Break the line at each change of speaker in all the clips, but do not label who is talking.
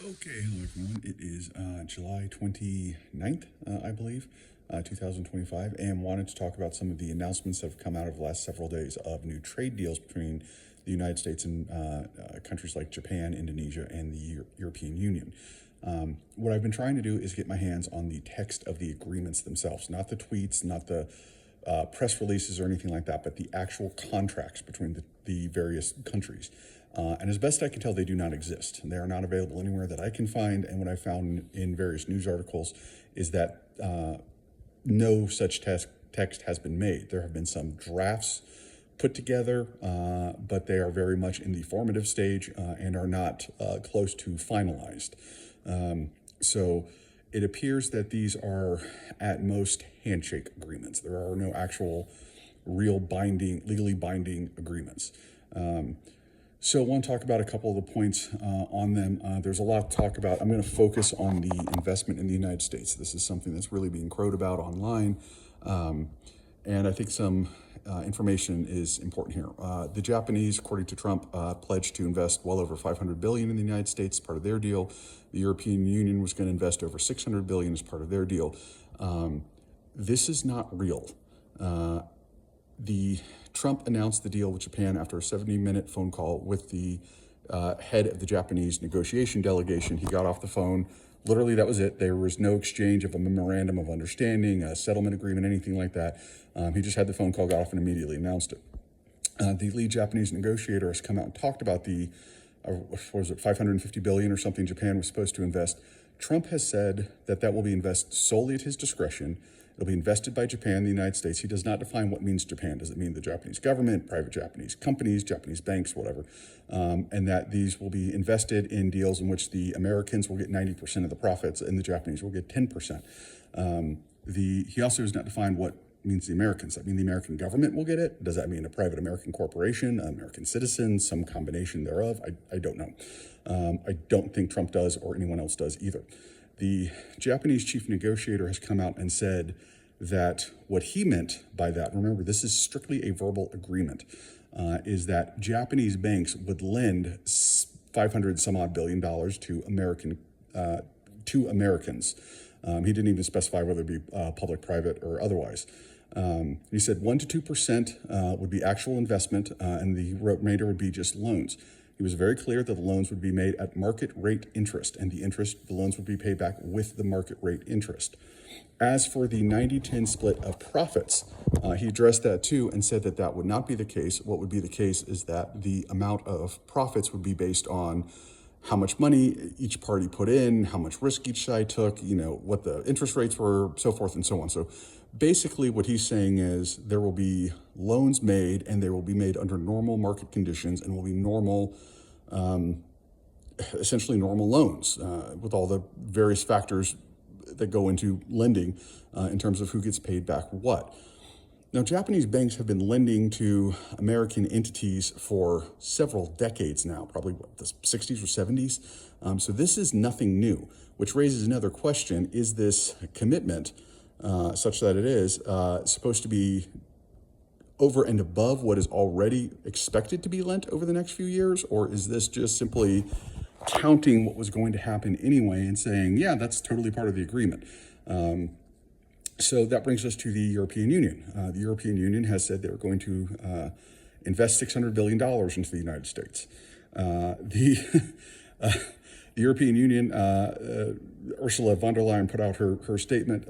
Okay, hello everyone. It is July 29th, I believe, 2025, and wanted to talk about some of the announcements that have come out of the last several days of new trade deals between the United States and countries like Japan, Indonesia, and the European Union. What I've been trying to do is get my hands on the text of the agreements themselves, not the tweets, not the press releases or anything like that, but the actual contracts between the various countries. And as best I can tell, they do not exist. They are not available anywhere that I can find. And what I found in various news articles is that no such text has been made. There have been some drafts put together, but they are very much in the formative stage and are not close to finalized. So it appears that these are at most handshake agreements. There are no actual real legally binding agreements. So I want to talk about a couple of the points on them. There's a lot to talk about. I'm going to focus on the investment in the United States. This is something that's really being crowed about online. And I think some information is important here. The Japanese, according to Trump, pledged to invest well over $500 billion in the United States as part of their deal. The European Union was going to invest over $600 billion as part of their deal. This is not real. The Trump announced the deal with Japan after a 70-minute phone call with the head of the Japanese negotiation delegation. He got off the phone. Literally, that was it. There was no exchange of a memorandum of understanding, a settlement agreement, anything like that. He just had the phone call, got off, and immediately announced it. The lead Japanese negotiator has come out and talked about the, what was it, $550 billion or something Japan was supposed to invest. Trump has said that that will be invested solely at his discretion. It'll be invested by Japan, the United States. He does not define what means Japan. Does it mean the Japanese government, private Japanese companies, Japanese banks, whatever? And that these will be invested in deals in which the Americans will get 90% of the profits and the Japanese will get 10%. He also has not defined what means the Americans. Does that mean the American government will get it? Does that mean a private American corporation, American citizens, some combination thereof? I don't know. I don't think Trump does or anyone else does either. The Japanese chief negotiator has come out and said that what he meant by that, remember, this is strictly a verbal agreement, is that Japanese banks would lend 500 some odd billion dollars to Americans. He didn't even specify whether it be public, private, or otherwise. He said 1% to 2% would be actual investment, and the remainder would be just loans. He was very clear that the loans would be made at market rate interest, and the loans would be paid back with the market rate interest. As for the 90-10 split of profits, he addressed that too and said that that would not be the case. What would be the case is that the amount of profits would be based on how much money each party put in, how much risk each side took, what the interest rates were, so forth and so on. So basically what he's saying is there will be loans made and they will be made under normal market conditions and will be normal, essentially normal loans with all the various factors that go into lending in terms of who gets paid back what. Now, Japanese banks have been lending to American entities for several decades now, probably the 60s or 70s. So this is nothing new, which raises another question. Is this commitment, such that it is, supposed to be over and above what is already expected to be lent over the next few years? Or is this just simply counting what was going to happen anyway and saying, yeah, that's totally part of the agreement? So that brings us to the European Union. The European Union has said they're going to invest $600 billion into the United States. The European Union, Ursula von der Leyen put out her statement,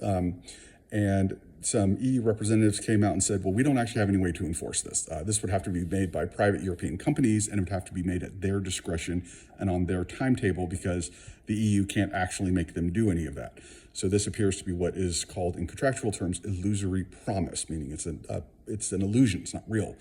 and some EU representatives came out and said, well, we don't actually have any way to enforce this. This would have to be made by private European companies, and it would have to be made at their discretion and on their timetable because the EU can't actually make them do any of that. So this appears to be what is called in contractual terms illusory promise, meaning it's an illusion, it's not real.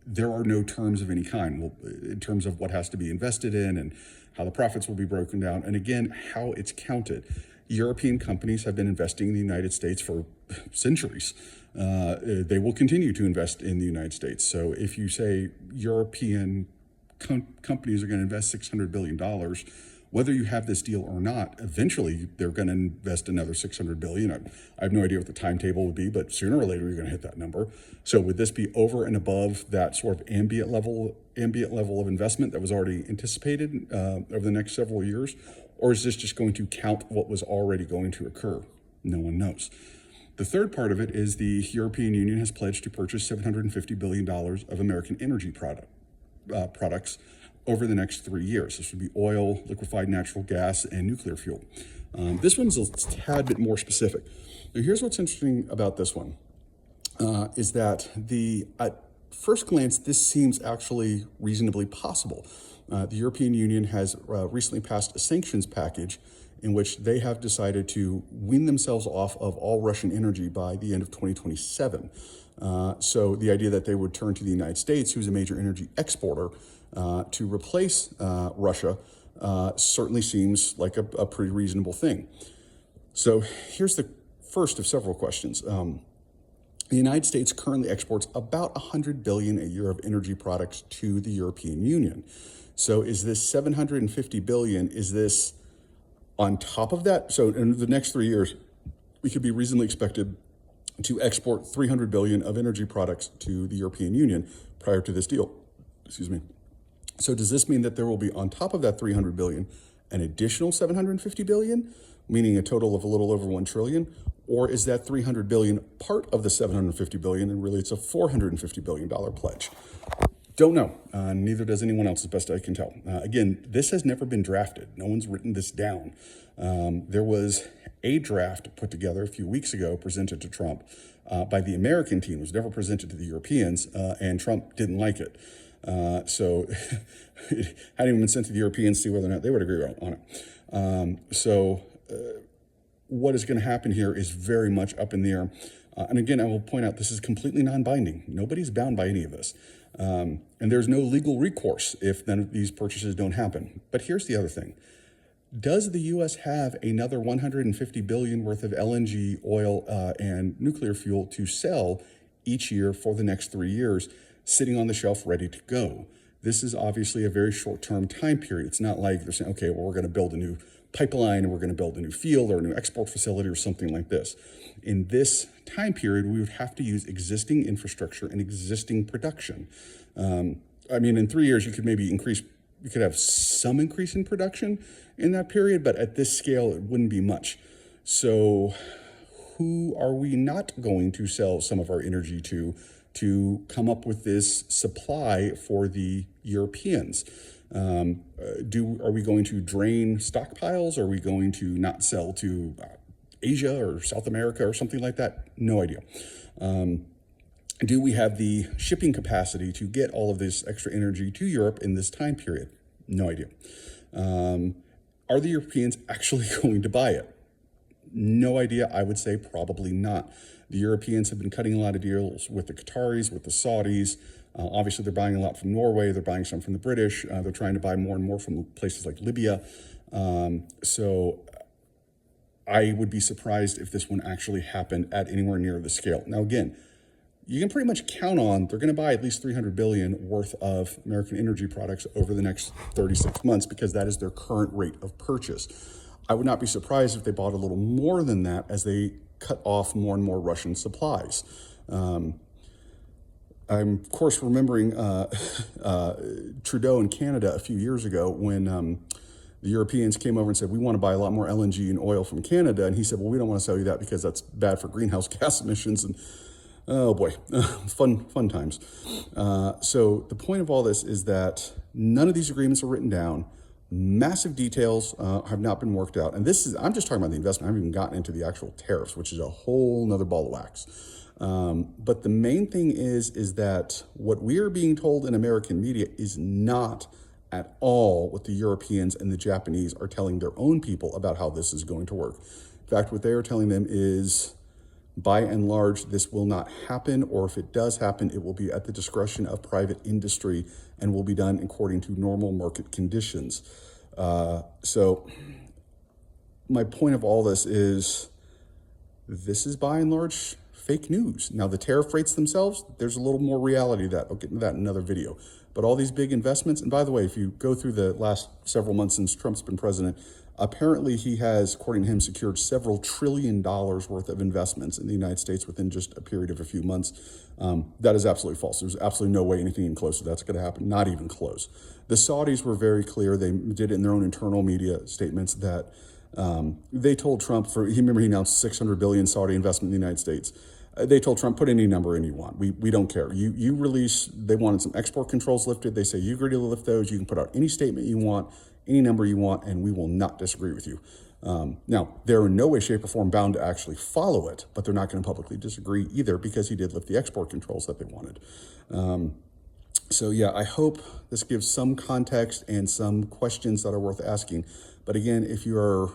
There are no terms of any kind in terms of what has to be invested in and how the profits will be broken down, and again, how it's counted. European companies have been investing in the United States for centuries. They will continue to invest in the United States. So if you say European companies are going to invest $600 billion, whether you have this deal or not, eventually they're going to invest another $600 billion. I have no idea what the timetable would be, but sooner or later you're going to hit that number. So would this be over and above that sort of ambient level of investment that was already anticipated over the next several years? Or is this just going to count what was already going to occur? No one knows. The third part of it is the European Union has pledged to purchase $750 billion of American energy products over the next 3 years. This would be oil, liquefied natural gas, and nuclear fuel. This one's a tad bit more specific. Now, here's what's interesting about this one, is that at first glance, this seems actually reasonably possible. The European Union has recently passed a sanctions package in which they have decided to wean themselves off of all Russian energy by the end of 2027. So the idea that they would turn to the United States, who's a major energy exporter, to replace Russia certainly seems like a pretty reasonable thing. So here's the first of several questions. The United States currently exports about $100 billion a year of energy products to the European Union. So is this $750 billion, is this on top of that? So in the next 3 years, we could be reasonably expected to export $300 billion of energy products to the European Union prior to this deal. Excuse me. So does this mean that there will be, on top of that $300 billion, an additional $750 billion, meaning a total of a little over $1 trillion? Or is that $300 billion part of the $750 billion, and really it's a $450 billion pledge? Don't know. Neither does anyone else, as best I can tell. Again, this has never been drafted. No one's written this down. There was a draft put together a few weeks ago, presented to Trump by the American team. It was never presented to the Europeans, and Trump didn't like it. So it hadn't even been sent to the Europeans to see whether or not they would agree on it. What is going to happen here is very much up in the air. And again, I will point out, this is completely non-binding. Nobody's bound by any of this. And there's no legal recourse if none of these purchases don't happen. But here's the other thing. Does the U.S. have another $150 billion worth of LNG, oil, and nuclear fuel to sell each year for the next 3 years, sitting on the shelf ready to go? This is obviously a very short-term time period. It's not like they're saying, okay, well, we're going to build a new pipeline, and we're going to build a new field or a new export facility or something like this. In this time period, we would have to use existing infrastructure and existing production. In 3 years, you could maybe you could have some increase in production in that period, but at this scale, it wouldn't be much. So who are we not going to sell some of our energy to come up with this supply for the Europeans? Are we going to drain stockpiles? Are we going to not sell to Asia or South America or something like that? No idea. Do we have the shipping capacity to get all of this extra energy to Europe in this time period? No idea. Are the Europeans actually going to buy it? No idea. I would say probably not. The Europeans have been cutting a lot of deals with the Qataris, with the Saudis. Obviously, they're buying a lot from Norway. They're buying some from the British. They're trying to buy more and more from places like Libya. So I would be surprised if this one actually happened at anywhere near the scale. Now, again, you can pretty much count on they're going to buy at least $300 billion worth of American energy products over the next 36 months because that is their current rate of purchase. I would not be surprised if they bought a little more than that as they cut off more and more Russian supplies. I'm, of course, remembering Trudeau in Canada a few years ago when the Europeans came over and said, we want to buy a lot more LNG and oil from Canada. And he said, well, we don't want to sell you that because that's bad for greenhouse gas emissions. And oh boy, fun times. So the point of all this is that none of these agreements are written down. Massive details have not been worked out. And I'm just talking about the investment. I haven't even gotten into the actual tariffs, which is a whole nother ball of wax. But the main thing is that what we are being told in American media is not at all what the Europeans and the Japanese are telling their own people about how this is going to work. In fact, what they are telling them is, by and large, this will not happen, or if it does happen, it will be at the discretion of private industry and will be done according to normal market conditions. So my point of all this is by and large fake news. Now, the tariff rates themselves, there's a little more reality to that. I'll get into that in another video. But all these big investments, and by the way, if you go through the last several months since Trump's been president, apparently he has, according to him, secured several $1 trillion worth of investments in the United States within just a period of a few months. That is absolutely false. There's absolutely no way anything even close to that's going to happen, not even close. The Saudis were very clear. They did it in their own internal media statements that they told Trump, he announced $600 billion Saudi investment in the United States. They told Trump, put any number in you want. We don't care. You release, they wanted some export controls lifted. They say, you agree to lift those. You can put out any statement you want, any number you want, and we will not disagree with you. Now, they're in no way, shape, or form bound to actually follow it, but they're not going to publicly disagree either because he did lift the export controls that they wanted. So yeah, I hope this gives some context and some questions that are worth asking. But again, if you're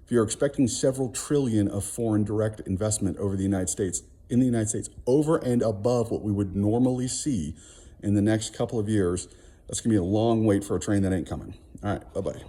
expecting several trillion of foreign direct investment over the United States, in the United States, over and above what we would normally see in the next couple of years, that's going to be a long wait for a train that ain't coming. All right, bye-bye.